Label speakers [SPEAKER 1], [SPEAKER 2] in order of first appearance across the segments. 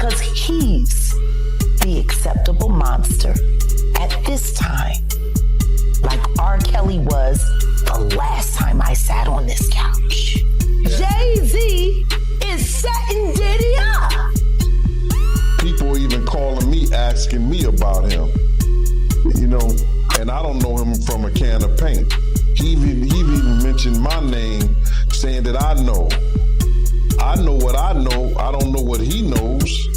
[SPEAKER 1] because he's the acceptable monster at this time, like R. Kelly was the last time I sat on this couch. Jay-Z is setting Diddy up.
[SPEAKER 2] People even calling me, asking me about him, you know, and I don't know him from a can of paint. He even mentioned my name, saying that I know what I know. I don't know what he knows,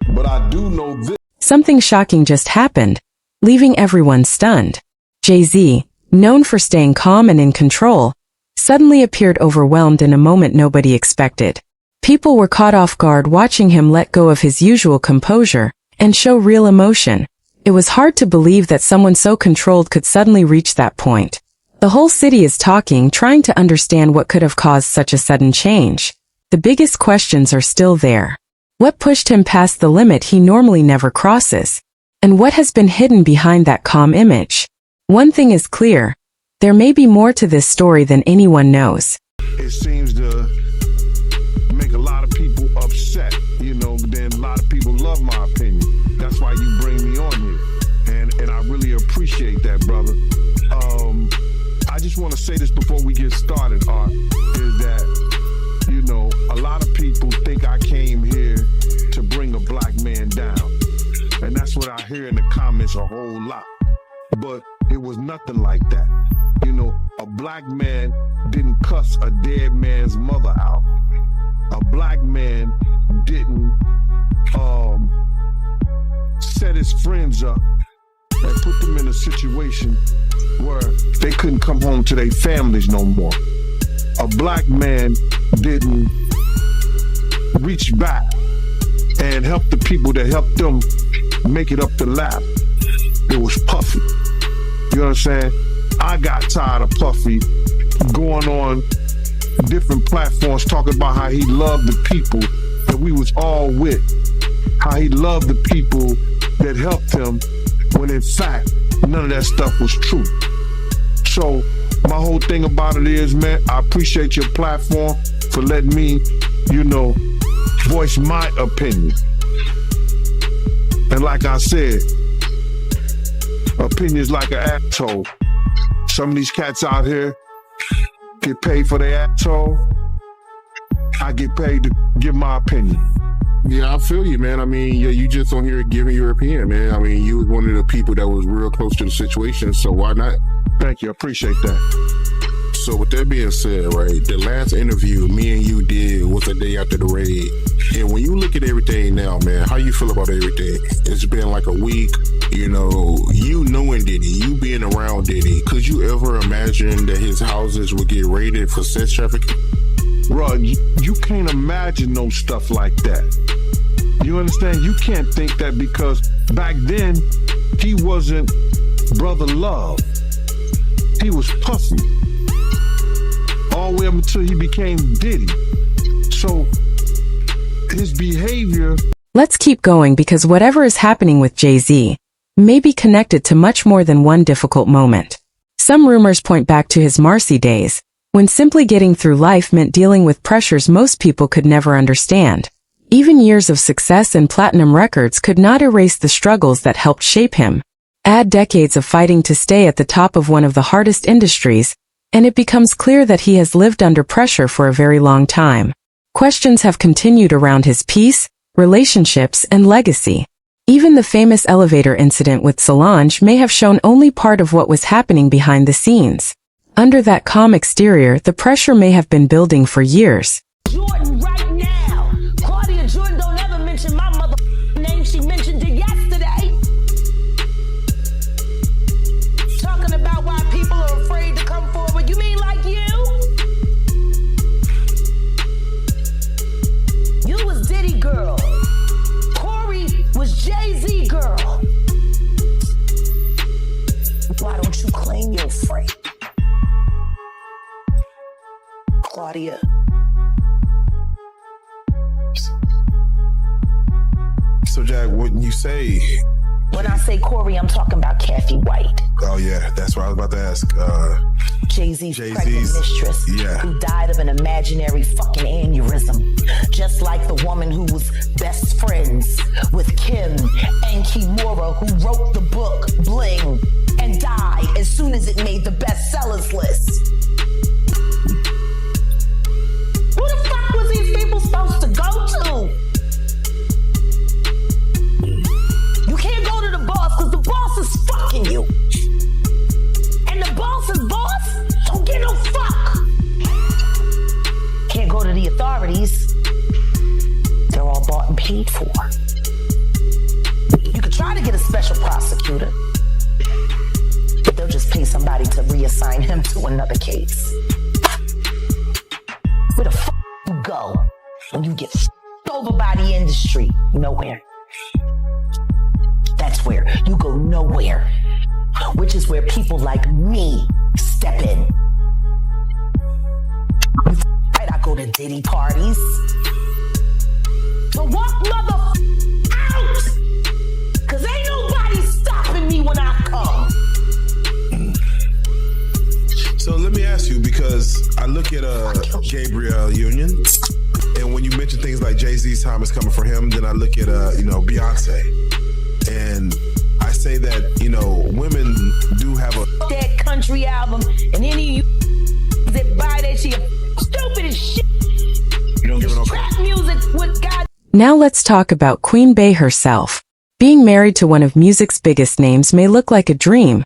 [SPEAKER 2] but I do know this.
[SPEAKER 3] Something shocking just happened, leaving everyone stunned. Jay-Z, known for staying calm and in control, suddenly appeared overwhelmed in a moment nobody expected. People were caught off guard watching him let go of his usual composure and show real emotion. It was hard to believe that someone so controlled could suddenly reach that point. The whole city is talking, trying to understand what could have caused such a sudden change. The biggest questions are still there. What pushed him past the limit he normally never crosses? And what has been hidden behind that calm image? One thing is clear. There may be more to this story than anyone knows.
[SPEAKER 2] It seems to make a lot of people upset, you know, then a lot of people love my opinion. That's why you bring me on here. And I really appreciate that, brother. I just want to say this before we get started, Art, is that, you know, a lot of people think I came here to bring a black man down. And that's what I hear in the comments a whole lot. But it was nothing like that. You know, a black man didn't cuss a dead man's mother out. A black man didn't set his friends up and put them in a situation where they couldn't come home to their families no more. A black man didn't reach back and help the people that helped them make it up the ladder. It was Puffy. You know what I'm saying? I got tired of Puffy going on different platforms talking about how he loved the people that we was all with, how he loved the people that helped him, when in fact, none of that stuff was true. So my whole thing about it is, man, I appreciate your platform for letting me, you know, voice my opinion. And like I said, opinions like an asshole. Some of these cats out here get paid for their asshole. I get paid to give my opinion.
[SPEAKER 4] Yeah, I feel you, man. I mean, yeah, you just on here giving your opinion, man. I mean, you was one of the people that was real close to the situation, so why not?
[SPEAKER 2] Thank you, I appreciate that.
[SPEAKER 4] So with that being said, right, the last interview me and you did was the day after the raid. And when you look at everything now, man, how you feel about everything? It's been like a week, you know, you knowing Diddy, you being around Diddy. Could you ever imagine that his houses would get raided for sex trafficking?
[SPEAKER 2] Bro, you can't imagine no stuff like that. You understand? You can't think that because back then, he wasn't Brother Love. He was Puffy. All the way up until he became Diddy. So, his behavior...
[SPEAKER 3] Let's keep going because whatever is happening with Jay-Z may be connected to much more than one difficult moment. Some rumors point back to his Marcy days, when simply getting through life meant dealing with pressures most people could never understand. Even years of success and platinum records could not erase the struggles that helped shape him. Add decades of fighting to stay at the top of one of the hardest industries, and it becomes clear that he has lived under pressure for a very long time. Questions have continued around his peace, relationships, and legacy. Even the famous elevator incident with Solange may have shown only part of what was happening behind the scenes. Under that calm exterior, the pressure may have been building for years.
[SPEAKER 1] Jordan right now. Claudia Jordan don't ever mention my mother name. She mentioned it yesterday. Talking about why people are afraid to come forward. You mean like you? You was Diddy girl. Corey was Jay-Z girl. Why don't you claim your friend? Claudia.
[SPEAKER 5] So Jack, wouldn't you say
[SPEAKER 1] When I say Corey, I'm talking about Kathy White.
[SPEAKER 4] Oh yeah, that's what I was about to ask.
[SPEAKER 1] Jay-Z's pregnant mistress, who died of an imaginary fucking aneurysm. Just like the woman who was best friends with Kim and Kimura, who wrote the book Bling and died as soon as it made the bestsellers list. Who the fuck was these people supposed to go to? You can't go to the boss because the boss is fucking you. And the boss's boss don't get no fuck. Can't go to the authorities. They're all bought and paid for. You could try to get a special prosecutor, but they'll just pay somebody to reassign him to another case. Where the fuck you go when you get over by the industry? Nowhere. That's where you go, nowhere. Which is where people like me step in. Right, I go to Diddy parties. So walk mother out! Cause ain't nobody stopping me when I come.
[SPEAKER 4] So let me ask you, because I look at Gabriel Union, and when you mention things like Jay-Z's time is coming for him, then I look at Beyonce, and I say that women do have
[SPEAKER 1] that country album, and any of you that buy that shit stupid as shit.
[SPEAKER 4] You don't give it
[SPEAKER 1] trap music with God.
[SPEAKER 3] Now let's talk about Queen Bey herself. Being married to one of music's biggest names may look like a dream,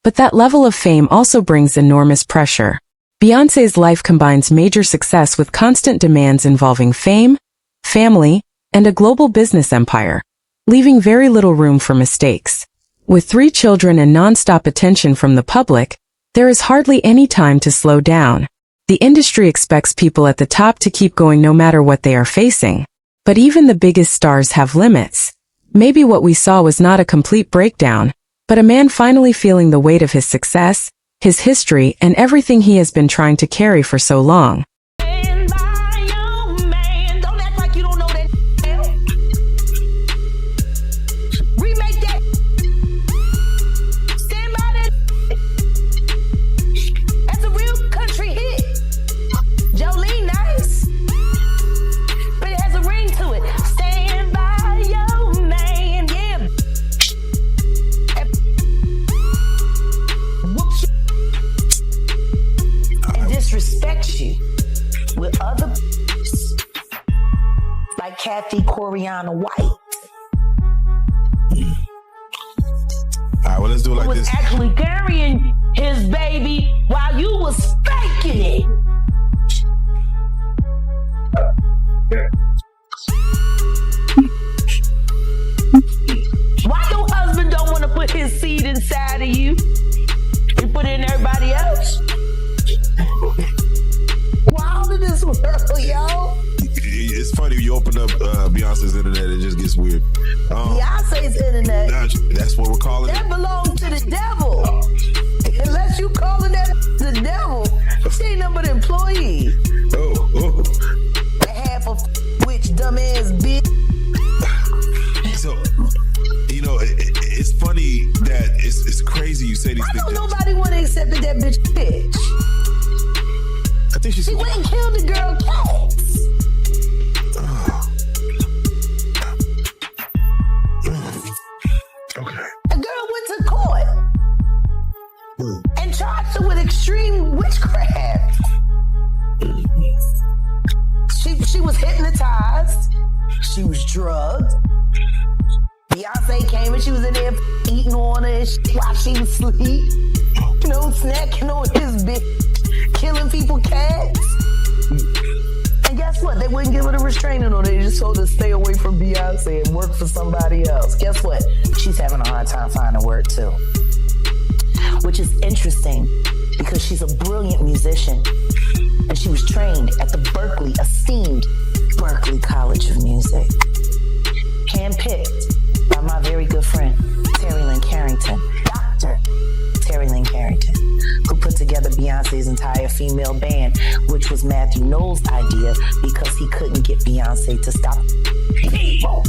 [SPEAKER 3] but that level of fame also brings enormous pressure. Beyoncé's life combines major success with constant demands involving fame, family, and a global business empire, leaving very little room for mistakes. With 3 children and non-stop attention from the public, there is hardly any time to slow down. The industry expects people at the top to keep going no matter what they are facing. But even the biggest stars have limits. Maybe what we saw was not a complete breakdown, but a man finally feeling the weight of his success, his history, and everything he has been trying to carry for so long.
[SPEAKER 1] Respect you with other like Kathy Coriana White.
[SPEAKER 4] All right, well, let's do it like
[SPEAKER 1] was
[SPEAKER 4] this.
[SPEAKER 1] Actually carrying his baby while you was faking it. Why your husband don't want to put his seed inside of you? He put it in everybody else. Wild in this world, yo.
[SPEAKER 4] It's funny, you open up Beyonce's internet, it just gets weird.
[SPEAKER 1] Beyonce's internet.
[SPEAKER 4] That's what we're calling
[SPEAKER 1] that
[SPEAKER 4] it.
[SPEAKER 1] That belongs to the devil. Unless you calling that the devil, she ain't nothing but an employee.
[SPEAKER 4] Oh.
[SPEAKER 1] Half of which dumbass bitch.
[SPEAKER 4] So, it's funny that it's crazy you say these things.
[SPEAKER 1] I know nobody want to accept that bitch bitch.
[SPEAKER 4] I think she
[SPEAKER 1] went and killed the girl cats.
[SPEAKER 4] Okay.
[SPEAKER 1] The girl went to court and charged her with extreme witchcraft. She was hypnotized. She was drugged. Beyonce came and she was in there eating on her and shit while she was asleep. Snacking on his bitch, killing people cats. And guess what? They wouldn't give her the restraining order. They just told her to stay away from Beyonce and work for somebody else. Guess what? She's having a hard time finding work too. Which is interesting because she's a brilliant musician and she was trained at the esteemed Berklee College of Music. Handpicked by my very good friend, Terry Lynn Carrington, Dr. Terry Lynn Carrington, who put together Beyonce's entire female band, which was Matthew Knowles' idea because he couldn't get Beyonce to stop people.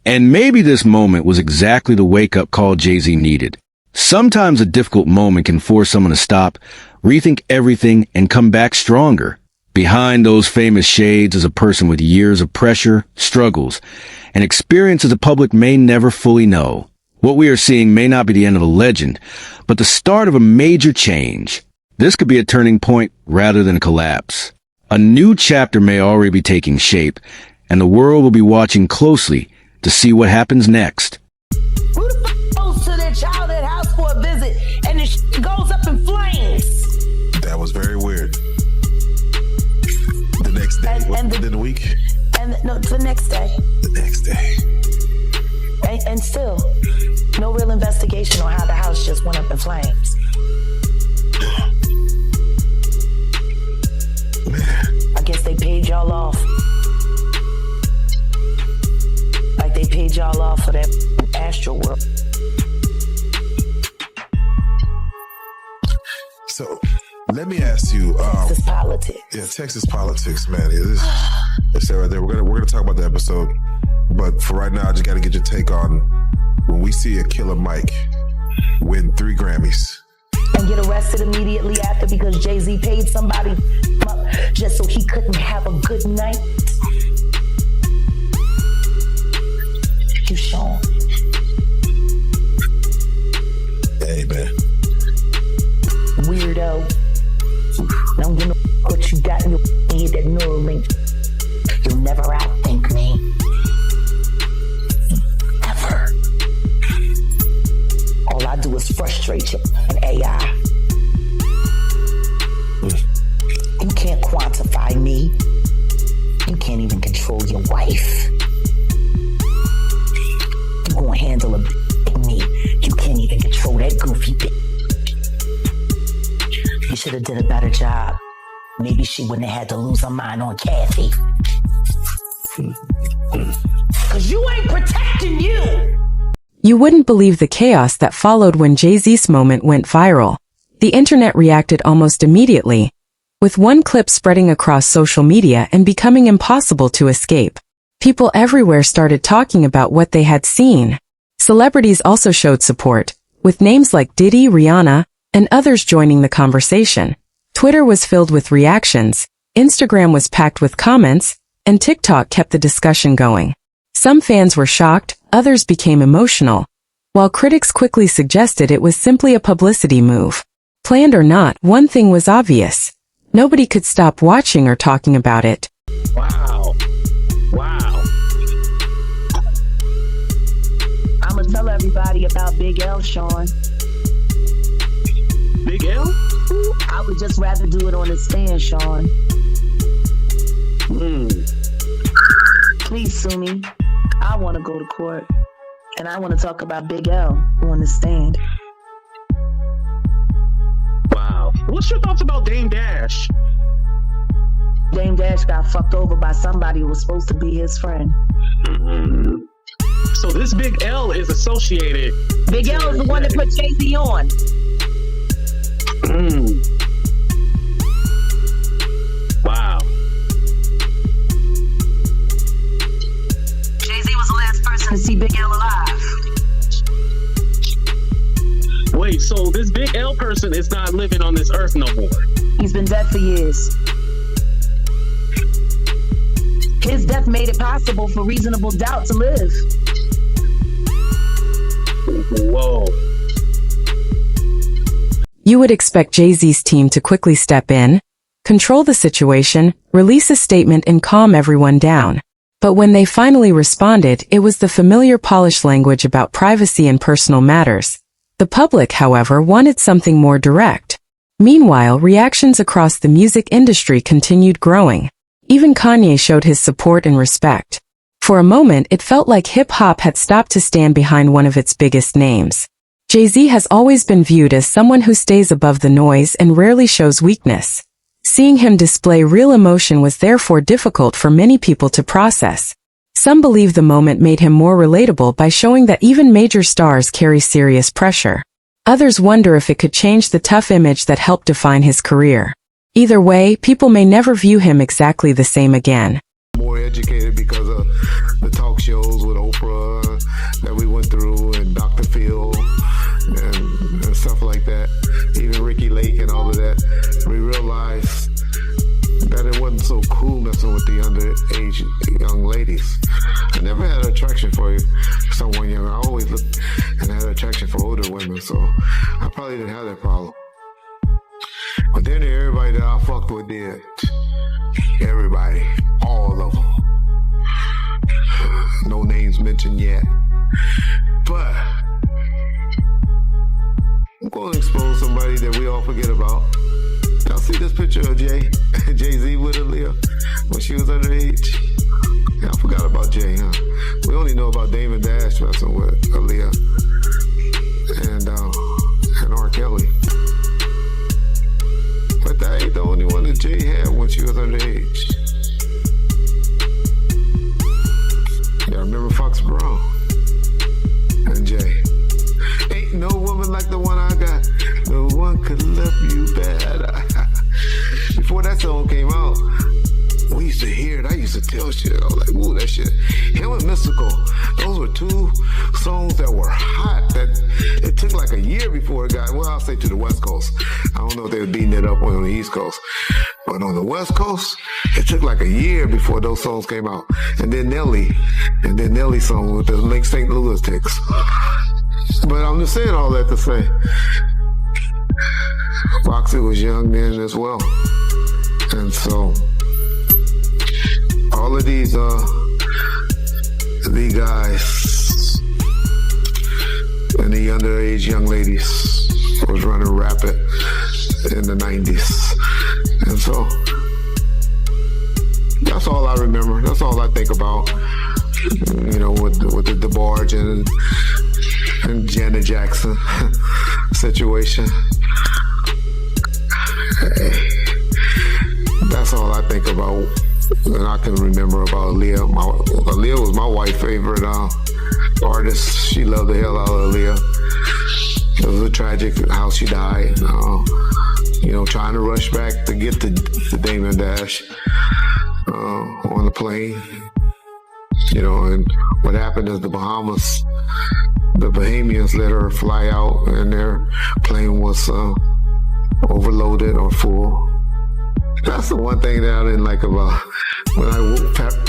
[SPEAKER 5] And maybe this moment was exactly the wake-up call Jay-Z needed. Sometimes a difficult moment can force someone to stop, rethink everything, and come back stronger. Behind those famous shades is a person with years of pressure, struggles, and experiences the public may never fully know. What we are seeing may not be the end of a legend, but the start of a major change. This could be a turning point rather than a collapse. A new chapter may already be taking shape, and the world will be watching closely to see what happens next.
[SPEAKER 1] Who the fuck goes to their childhood house for a visit and the shit goes up in flames?
[SPEAKER 4] That was very weird. The next day, within the week?
[SPEAKER 1] No, the next day.
[SPEAKER 4] The next day.
[SPEAKER 1] And still, no real investigation on how the house just went up in flames. I guess they paid y'all off. Like they paid y'all off for that Astro World.
[SPEAKER 4] So, let me ask you.
[SPEAKER 1] Texas politics.
[SPEAKER 4] Yeah, Texas politics, man. It's that right there. We're gonna talk about the episode, but for right now, I just got to get your take on when we see a Killer Mike win 3 Grammys
[SPEAKER 1] and get arrested immediately after because Jay-Z paid somebody just so he couldn't have a good night. You Sean.
[SPEAKER 4] Hey, man.
[SPEAKER 1] Weirdo. Don't give no what you got in your head, that neural link. You'll never outthink me. Ever. All I do is frustrate you and AI. You can't quantify me. You can't even control your wife. You gonna handle a like me. You can't even control that goofy bitch. You should have did a better job. Maybe she wouldn't have had to lose her mind on Kathy. Cause you ain't protecting you.
[SPEAKER 3] You wouldn't believe the chaos that followed when Jay-Z's moment went viral. The internet reacted almost immediately, with one clip spreading across social media and becoming impossible to escape. People everywhere started talking about what they had seen. Celebrities also showed support, with names like Diddy, Rihanna, and others joining the conversation. Twitter was filled with reactions, Instagram was packed with comments, and TikTok kept the discussion going. Some fans were shocked, others became emotional, while critics quickly suggested it was simply a publicity move. Planned or not, one thing was obvious. Nobody could stop watching or talking about it.
[SPEAKER 6] Wow.
[SPEAKER 1] I'ma tell everybody about Big L, Sean.
[SPEAKER 6] Big L?
[SPEAKER 1] I would just rather do it on the stand, Sean. Please sue me. I want to go to court. And I want to talk about Big L on the stand.
[SPEAKER 6] Wow. What's your thoughts about Dame Dash?
[SPEAKER 1] Dame Dash got fucked over by somebody who was supposed to be his friend.
[SPEAKER 6] So this Big L is associated.
[SPEAKER 1] Big L is the one that put Jay-Z on.
[SPEAKER 6] Wow.
[SPEAKER 1] Jay-Z was the last person to see Big L alive.
[SPEAKER 6] Wait, so this Big L person is not living on this earth no more?
[SPEAKER 1] He's been dead for years. His death made it possible for reasonable doubt to live.
[SPEAKER 6] Whoa.
[SPEAKER 3] You would expect Jay-Z's team to quickly step in, control the situation, release a statement and calm everyone down. But when they finally responded, it was the familiar polished language about privacy and personal matters. The public, however, wanted something more direct. Meanwhile, reactions across the music industry continued growing. Even Kanye showed his support and respect. For a moment, it felt like hip-hop had stopped to stand behind one of its biggest names. Jay-Z has always been viewed as someone who stays above the noise and rarely shows weakness. Seeing him display real emotion was therefore difficult for many people to process. Some believe the moment made him more relatable by showing that even major stars carry serious pressure. Others wonder if it could change the tough image that helped define his career. Either way, people may never view him exactly the same again.
[SPEAKER 4] More
[SPEAKER 7] more educated because of the talk shows with Oprah that we went through, and Dr. Phil and stuff like that, even Ricky Lake and all of that. We realized that it wasn't so cool messing with the underage young ladies. I never had an attraction for someone young. I always looked and had an attraction for older women, so I probably didn't have that problem. But then everybody that I fucked with did. Everybody. All of them. No names mentioned yet. But I'm going to expose somebody that we all forget about. Y'all see this picture of Jay-Z with Aaliyah when she was underage? Yeah, I forgot about Jay, huh? We only know about Damon Dash messing with Aaliyah and R. Kelly. But that ain't the only one that Jay had when she was underage. Y'all remember Fox Brown and Jay? Ain't no woman like the one I got. No one could love you better. Before that song came out, we used to hear it. I used to tell shit. I was like, ooh, that shit. Him and Mystical, those were two songs that were hot. That it took like a year before it got, well, I'll say to the West Coast. I don't know if they were beating it up on the East Coast. But on the West Coast, it took like a year before those songs came out. And then Nelly's song with the Link St. Louis ticks. But I'm just saying all that to say, Foxy was young then as well. And so, all of these guys and the underage young ladies was running rapid in the 90s. And so, that's all I remember. That's all I think about, you know, with the DeBarge and Janet Jackson situation. Hey, that's all I think about, and I can remember about Aaliyah. Aaliyah was my wife's favorite artist. She loved the hell out of Aaliyah. It was a tragic how she died. You know, trying to rush back to get to Damon Dash on the plane. You know, and what happened is the Bahamians let her fly out, and their plane was overloaded or full. That's the one thing that I didn't like about when I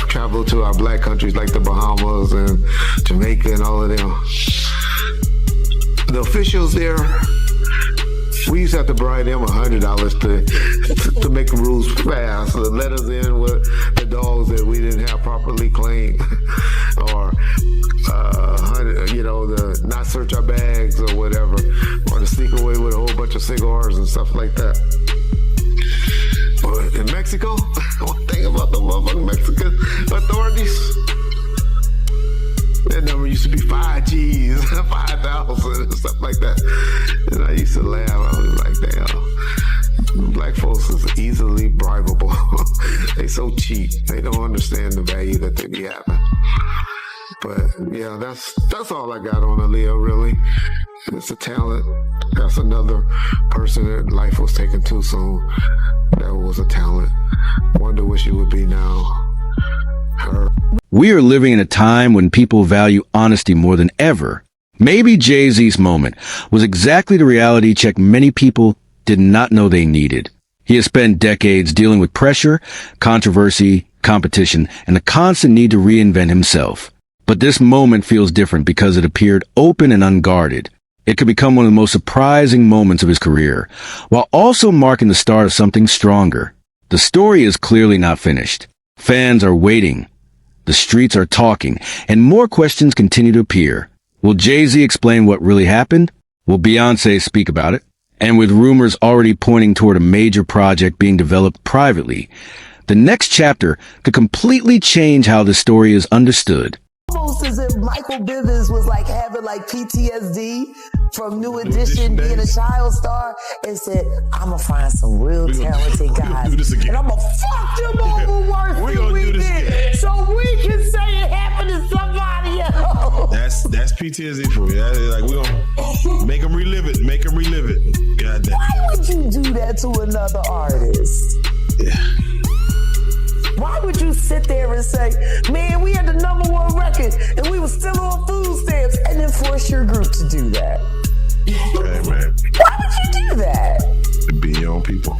[SPEAKER 7] traveled to our black countries like the Bahamas and Jamaica and all of them. The officials there, we used to have to bribe them $100 to make the rules fast, to let us in with the dogs that we didn't have properly cleaned, or you know, to not search our bags or whatever, or to sneak away with a whole bunch of cigars and stuff like that. But in Mexico, one thing about the motherfucking Mexican authorities, that number used to be 5 G's, 5,000 and stuff like that. And I used to laugh. I was like, damn, black folks is easily bribable. They so cheap. They don't understand the value that they be having. But yeah, that's all I got on Aaliyah, really. It's a talent. That's another person that life was taken too soon. That was a talent. Wonder where she would be now. Her.
[SPEAKER 5] We are living in a time when people value honesty more than ever. Maybe Jay-Z's moment was exactly the reality check many people did not know they needed. He has spent decades dealing with pressure, controversy, competition, and the constant need to reinvent himself. But this moment feels different because it appeared open and unguarded. It could become one of the most surprising moments of his career, while also marking the start of something stronger. The story is clearly not finished. Fans are waiting. The streets are talking, and more questions continue to appear. Will Jay-Z explain what really happened? Will Beyoncé speak about it? And with rumors already pointing toward a major project being developed privately, the next chapter could completely change how the story is understood.
[SPEAKER 1] Almost as if Michael Bivins was like having like PTSD from New Edition, being a child star, and said, I'm gonna find some real talented guys, and I'm gonna fuck them over worse than we did, so we can say it happened to somebody else.
[SPEAKER 8] That's PTSD for you. Like, we gonna make them relive it. God damn.
[SPEAKER 1] Why would you do that to another artist?
[SPEAKER 8] Yeah.
[SPEAKER 1] Why would you sit there and say, man, we had the #1 record and we were still on food stamps, and then force your group to do that?
[SPEAKER 8] Hey, man.
[SPEAKER 1] Why would you do that?
[SPEAKER 8] To be your own people.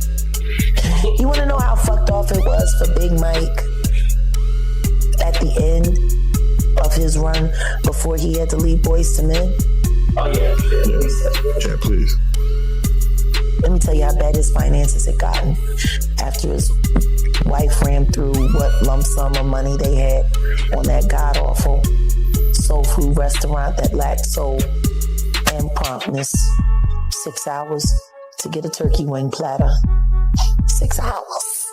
[SPEAKER 1] You want to know how fucked off it was for Big Mike at the end of his run before he had to leave Boyz II Men?
[SPEAKER 6] Oh, yeah.
[SPEAKER 8] Yeah, please.
[SPEAKER 1] Let me tell you how bad his finances had gotten after his wife ran through what lump sum of money they had on that god-awful soul food restaurant that lacked soul and promptness. 6 hours to get a turkey wing platter. 6 hours.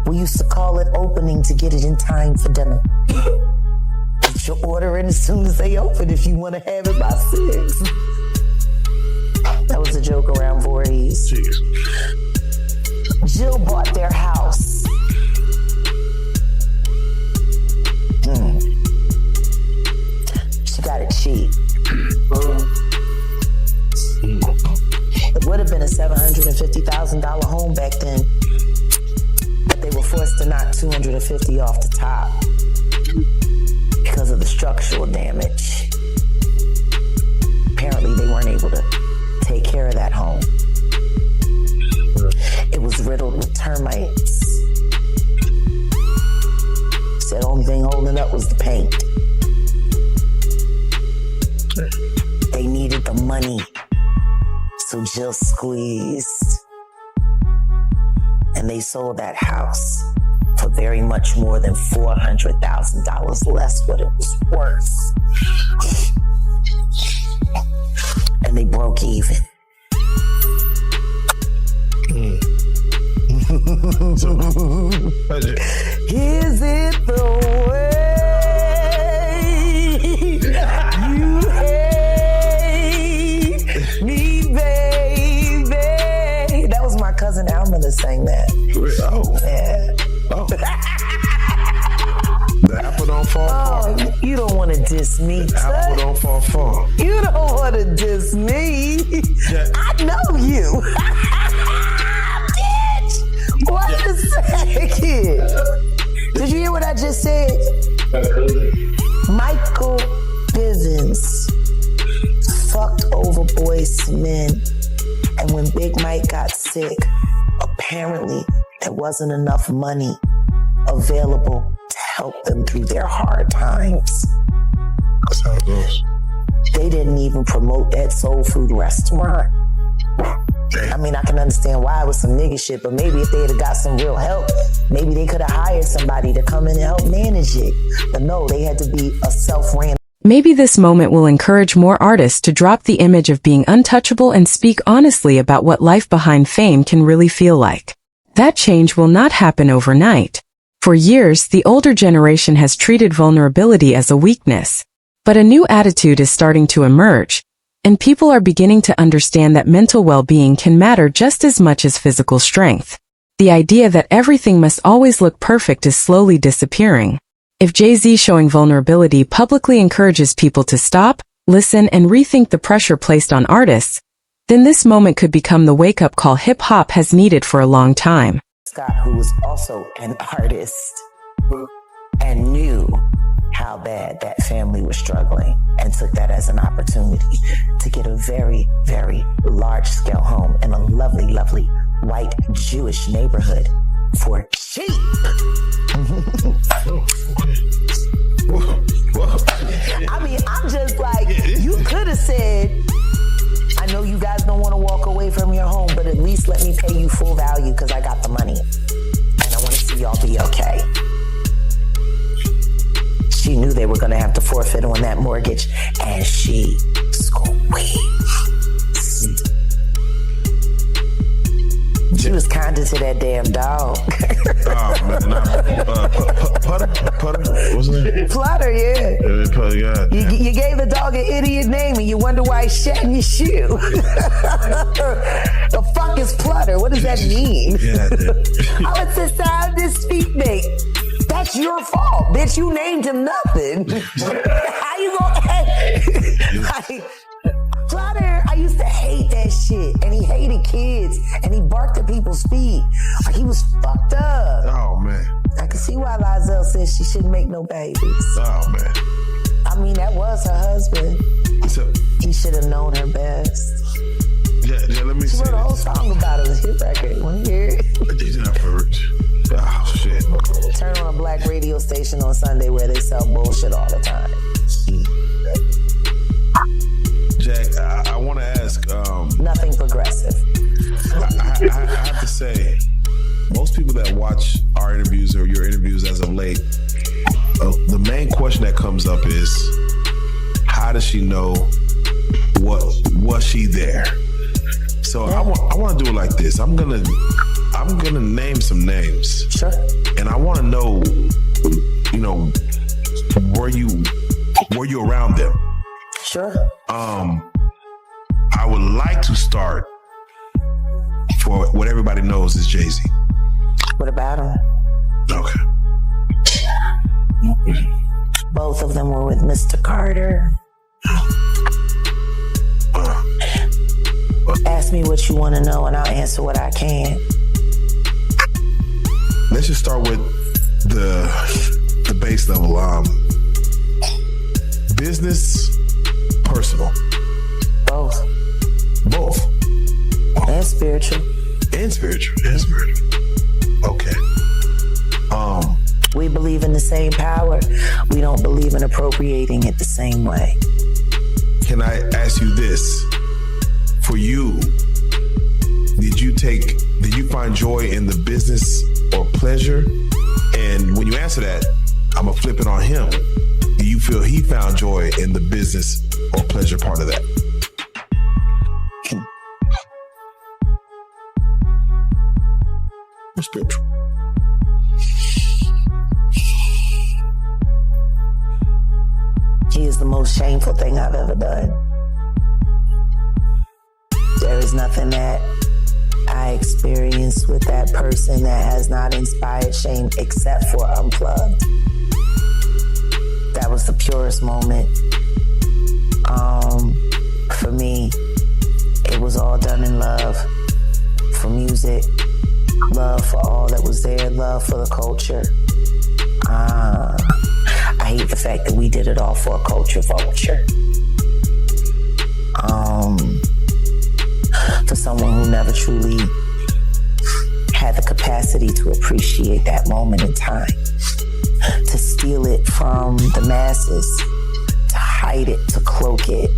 [SPEAKER 1] We used to call it opening to get it in time for dinner. Get your order in as soon as they open if you want to have it by 6. That was a joke around Voorhees.
[SPEAKER 8] Jeez.
[SPEAKER 1] Jill bought their house. She got it cheap. It would have been a $750,000 home back then, but they were forced to knock $250 off the top because of the structural damage. Apparently, they weren't able to take care of that home. It was riddled with termites. Said the only thing holding up was the paint. They needed the money, so Jill squeezed. And they sold that house for very much more than $400,000 less what it was worth. And they broke even. Is it the way you hate me, baby? That was my cousin Alma that sang that.
[SPEAKER 8] Oh.
[SPEAKER 1] Yeah.
[SPEAKER 8] Oh. The apple don't fall far.
[SPEAKER 1] Oh, you don't want to diss me.
[SPEAKER 8] Apple don't fall far.
[SPEAKER 1] You don't want to diss me.
[SPEAKER 8] Yeah.
[SPEAKER 1] I know you. Bitch. Wait a second. Did you hear what I just said? Michael Bivins fucked over Boyz II Men, and when Big Mike got sick, apparently there wasn't enough money available to help them through their hard times.
[SPEAKER 8] That's how it goes.
[SPEAKER 1] They didn't even promote that soul food restaurant. I mean, I can understand why it was some nigga shit, but maybe if they had got some real help, maybe they could have hired somebody to come in and help manage it. But no, they had to be a self-ran.
[SPEAKER 3] Maybe this moment will encourage more artists to drop the image of being untouchable and speak honestly about what life behind fame can really feel like. That change will not happen overnight. For years, the older generation has treated vulnerability as a weakness. But a new attitude is starting to emerge, and people are beginning to understand that mental well-being can matter just as much as physical strength. The idea that everything must always look perfect is slowly disappearing. If Jay-Z showing vulnerability publicly encourages people to stop, listen, and rethink the pressure placed on artists, then this moment could become the wake-up call hip-hop has needed for a long time.
[SPEAKER 1] Scott, who was also an artist and knew how bad that family was struggling and took that as an opportunity to get a very, very large-scale home in a lovely, lovely white Jewish neighborhood for cheap. I mean, I'm just like, you could have said, I know you guys don't want to walk away from your home, but at least let me pay you full value because I got the money. And I want to see y'all be okay. She knew they were going to have to forfeit on that mortgage, and she squeezed. She was kinder to that damn dog.
[SPEAKER 8] Oh, man. Putter? What's his name?
[SPEAKER 1] Flutter, yeah.
[SPEAKER 8] Putter, yeah.
[SPEAKER 1] You gave the dog an idiot name and you wonder why he's shedding your shoe. The fuck is Plutter? What does that mean?
[SPEAKER 8] Yeah,
[SPEAKER 1] Oh, it's the sound his feet make. That's your fault, bitch. You named him nothing. How you gonna... Like, Flutter, I used to hate that shit. And he hated kids, and he barked at people's feet. Like, he was fucked up.
[SPEAKER 8] Oh, man.
[SPEAKER 1] I can see why Lizelle says she shouldn't make no babies.
[SPEAKER 8] Oh, man.
[SPEAKER 1] I mean, that was her husband.
[SPEAKER 8] So,
[SPEAKER 1] He should have known her best.
[SPEAKER 8] yeah, let me
[SPEAKER 1] She
[SPEAKER 8] say
[SPEAKER 1] wrote a whole
[SPEAKER 8] this.
[SPEAKER 1] song about it. It was a hit record. When you hear it,
[SPEAKER 8] These are not birds. Oh, shit.
[SPEAKER 1] turn on a black radio station on Sunday where they sell bullshit all the time.
[SPEAKER 8] Jack, I want to ask,
[SPEAKER 1] Nothing progressive.
[SPEAKER 8] I have to say, most people that watch our interviews or your interviews as of late, the main question that comes up is, how does she know? Was she there? So I want to do it like this. I'm gonna name some names.
[SPEAKER 1] Sure.
[SPEAKER 8] And I want to know, were you around them?
[SPEAKER 1] Sure.
[SPEAKER 8] I would like to start for what everybody knows is Jay-Z.
[SPEAKER 1] What about him?
[SPEAKER 8] Okay.
[SPEAKER 1] Both of them were with Mr. Carter. Ask me what you want to know and I'll answer what I can.
[SPEAKER 8] Let's just start with the base level. Business, personal.
[SPEAKER 1] Both.
[SPEAKER 8] Both.
[SPEAKER 1] And spiritual.
[SPEAKER 8] And spiritual. Okay.
[SPEAKER 1] We believe in the same power. We don't believe in appropriating it the same way.
[SPEAKER 8] Can I ask you this? For you, did you find joy in the business or pleasure? And when you answer that, I'm gonna flip it on him. Do you feel he found joy in the business or pleasure part of that? Or spiritual?
[SPEAKER 1] He is the most shameful thing I've ever done. There is nothing that I experienced with that person that has not inspired shame except for Unplugged. That was the purest moment. For me, it was all done in love for music, love for all that was there, love for the culture. I hate the fact that we did it all for a culture vulture. For someone who never truly had the capacity to appreciate that moment in time, to steal it from the masses, to hide it, to cloak it.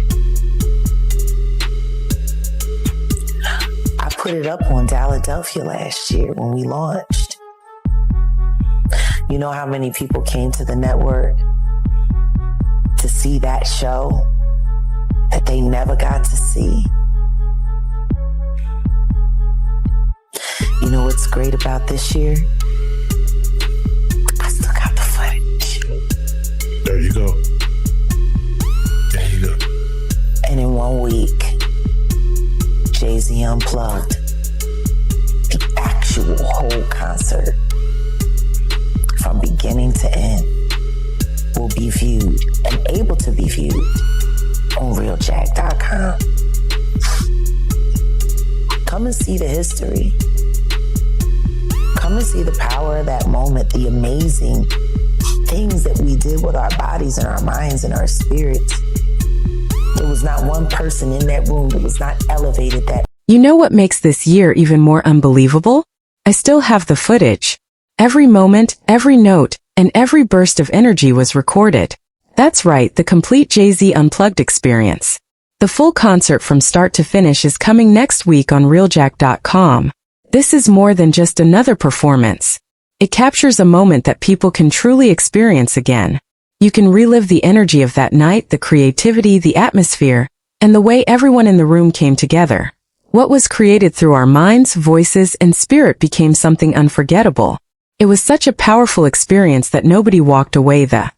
[SPEAKER 1] I put it up on Philadelphia last year when we launched. You know how many people came to the network to see that show that they never got to see? You know what's great about this year? I still got the footage.
[SPEAKER 8] There you go.
[SPEAKER 1] And in 1 week, Jay-Z Unplugged, the actual whole concert, from beginning to end, will be viewed and able to be viewed on realjack.com. Come and see the history. Come and see the power of that moment, the amazing things that we did with our bodies and our minds and our spirits. There was not one person in that room that was not elevated that.
[SPEAKER 3] You know what makes this year even more unbelievable? I still have the footage. Every moment, every note, and every burst of energy was recorded. That's right, the complete Jay-Z Unplugged experience. The full concert from start to finish is coming next week on realjack.com. This is more than just another performance. It captures a moment that people can truly experience again. You can relive the energy of that night, the creativity, the atmosphere, and the way everyone in the room came together. What was created through our minds, voices, and spirit became something unforgettable. It was such a powerful experience that nobody walked away the